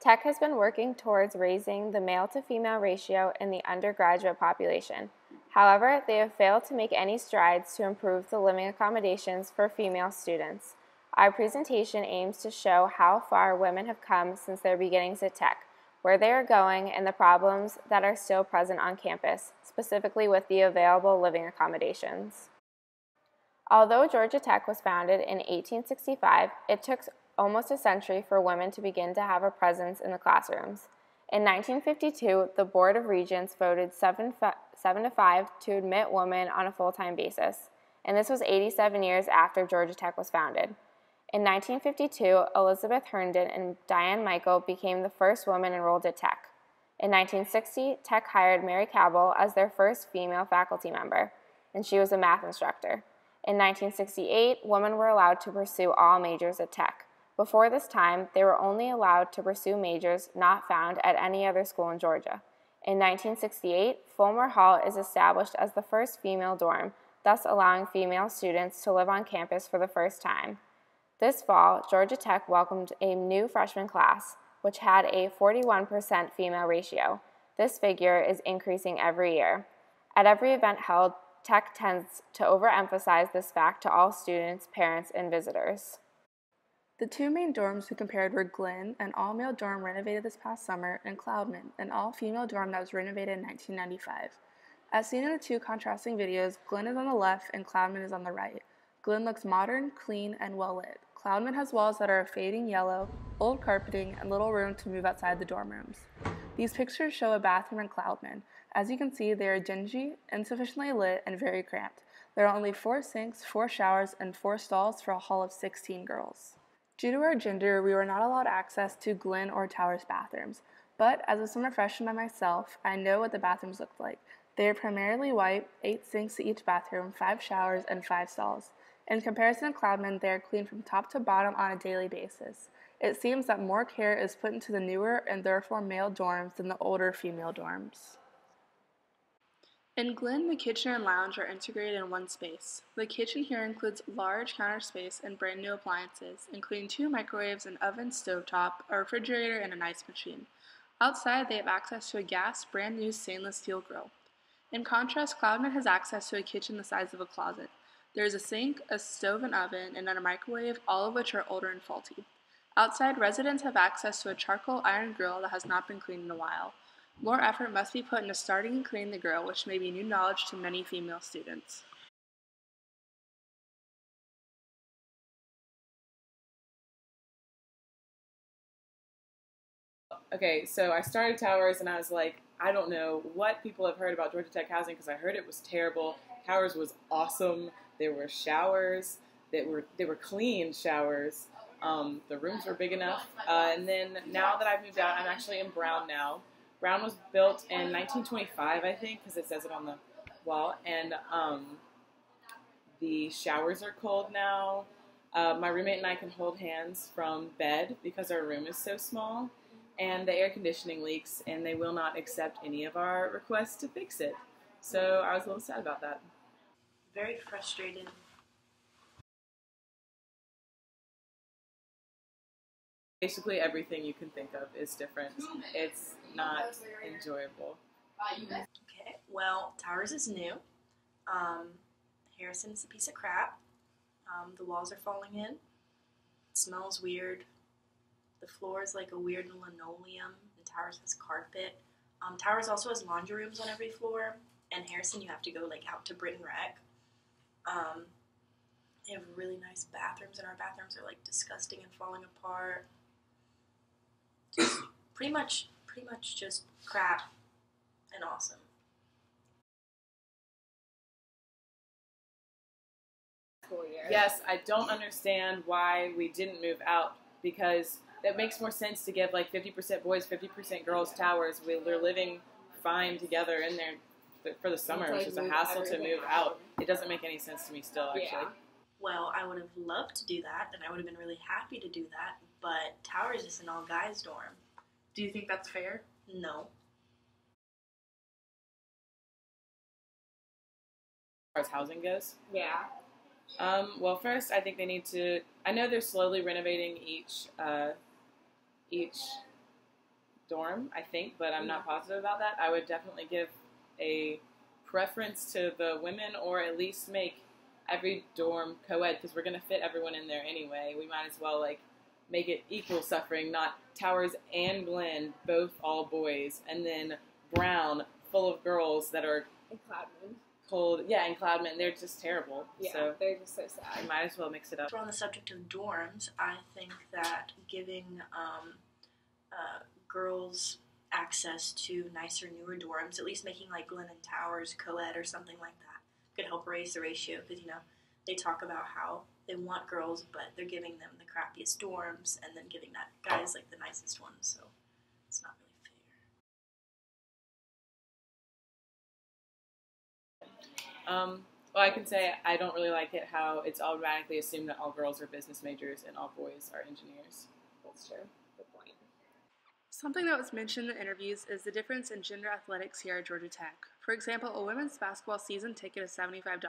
Tech has been working towards raising the male-to-female ratio in the undergraduate population. However, they have failed to make any strides to improve the living accommodations for female students. Our presentation aims to show how far women have come since their beginnings at Tech, where they are going, and the problems that are still present on campus, specifically with the available living accommodations. Although Georgia Tech was founded in 1865, it took almost a century for women to begin to have a presence in the classrooms. In 1952, the Board of Regents voted 7-5 to admit women on a full-time basis, and this was 87 years after Georgia Tech was founded. In 1952, Elizabeth Herndon and Diane Michael became the first women enrolled at Tech. In 1960, Tech hired Mary Cabell as their first female faculty member, and she was a math instructor. In 1968, women were allowed to pursue all majors at Tech. Before this time, they were only allowed to pursue majors not found at any other school in Georgia. In 1968, Fulmer Hall is established as the first female dorm, thus allowing female students to live on campus for the first time. This fall, Georgia Tech welcomed a new freshman class, which had a 41% female ratio. This figure is increasing every year. At every event held, Tech tends to overemphasize this fact to all students, parents, and visitors. The two main dorms we compared were Glenn, an all-male dorm renovated this past summer, and Cloudman, an all-female dorm that was renovated in 1995. As seen in the two contrasting videos, Glenn is on the left and Cloudman is on the right. Glenn looks modern, clean, and well-lit. Cloudman has walls that are a fading yellow, old carpeting, and little room to move outside the dorm rooms. These pictures show a bathroom in Cloudman. As you can see, they are dingy, insufficiently lit, and very cramped. There are only 4 sinks, 4 showers, and 4 stalls for a hall of 16 girls. Due to our gender, we were not allowed access to Glenn or Towers bathrooms, but as a summer freshman myself, I know what the bathrooms looked like. They are primarily white, 8 sinks to each bathroom, 5 showers, and 5 stalls. In comparison to Cloudman, they are cleaned from top to bottom on a daily basis. It seems that more care is put into the newer and therefore male dorms than the older female dorms. In Glenn, the kitchen and lounge are integrated in one space. The kitchen here includes large counter space and brand new appliances, including 2 microwaves, an oven, stovetop, a refrigerator, and an ice machine. Outside, they have access to a gas, brand new stainless steel grill. In contrast, Cloudman has access to a kitchen the size of a closet. There is a sink, a stove and oven, and a microwave, all of which are older and faulty. Outside, residents have access to a charcoal iron grill that has not been cleaned in a while. More effort must be put into starting and cleaning the grill, which may be new knowledge to many female students. Okay, so I started Towers and I was like, I don't know what people have heard about Georgia Tech housing because I heard it was terrible. Towers was awesome. There were showers that were clean showers. The rooms were big enough. And then now that I've moved out, I'm actually in Brown now. Brown was built in 1925, I think, because it says it on the wall. And the showers are cold now. My roommate and I can hold hands from bed because our room is so small. And the air conditioning leaks, and they will not accept any of our requests to fix it. So I was a little sad about that. Very frustrated. Basically everything you can think of is different. It's not enjoyable. Okay, well, Towers is new. Harrison is a piece of crap. The walls are falling in. It smells weird. The floor is like a weird linoleum, and Towers has carpet. Towers also has laundry rooms on every floor, and Harrison, you have to go like out to Britton Rec. They have really nice bathrooms, and our bathrooms are like disgusting and falling apart. Just pretty much just crap and awesome. Yes, I don't understand why we didn't move out because that makes more sense to give like 50% boys, 50% girls Towers. They're living fine together in there for the summer, which is a hassle to move out. It doesn't make any sense to me still, actually. Yeah. Well, I would have loved to do that, and I would have been really happy to do that, but Towers is an all-guys dorm. Do you think that's fair? No. As far as housing goes? Yeah. Well, first, I think they need to. I know they're slowly renovating each dorm, I think, but I'm not positive about that. I would definitely give a preference to the women, or at least make every dorm co-ed, because we're going to fit everyone in there anyway. We might as well like make it equal suffering, not Towers and Glen both all boys, and then Brown full of girls that are And Cloudman. cold. Yeah, and Cloudman, they're just terrible. Yeah, So they're just so sad. I might as well mix it up. We're on the subject of dorms. I think that giving girls access to nicer, newer dorms, at least making like Glen and Towers co-ed or something like that, could help raise the ratio, because, you know, they talk about how they want girls, but they're giving them the crappiest dorms and then giving that guys like the nicest ones, so it's not really fair. Well, I can say I don't really like it how it's automatically assumed that all girls are business majors and all boys are engineers. That's true. Good point. Something that was mentioned in the interviews is the difference in gender athletics here at Georgia Tech. For example, a women's basketball season ticket is $75,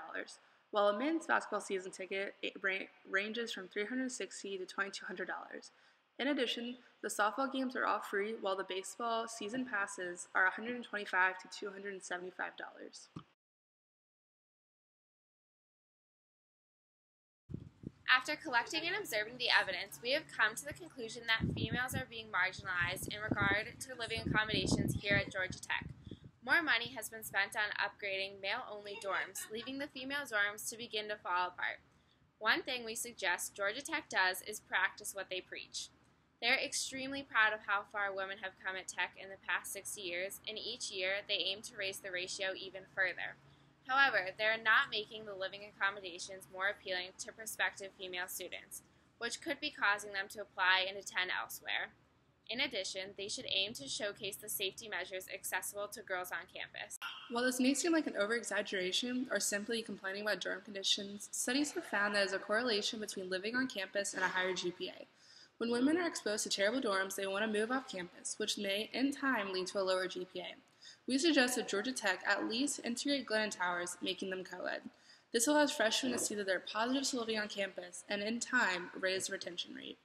while a men's basketball season ticket ranges from $360 to $2,200. In addition, the softball games are all free, while the baseball season passes are $125 to $275. After collecting and observing the evidence, we have come to the conclusion that females are being marginalized in regard to living accommodations here at Georgia Tech. More money has been spent on upgrading male-only dorms, leaving the female dorms to begin to fall apart. One thing we suggest Georgia Tech does is practice what they preach. They're extremely proud of how far women have come at Tech in the past 60 years, and each year they aim to raise the ratio even further. However, they're not making the living accommodations more appealing to prospective female students, which could be causing them to apply and attend elsewhere. In addition, they should aim to showcase the safety measures accessible to girls on campus. While this may seem like an over-exaggeration or simply complaining about dorm conditions, studies have found that there is a correlation between living on campus and a higher GPA. When women are exposed to terrible dorms, they want to move off campus, which may, in time, lead to a lower GPA. We suggest that Georgia Tech at least integrate Glen and Towers, making them co-ed. This allows freshmen to see that there are positives to living on campus and, in time, raise the retention rate.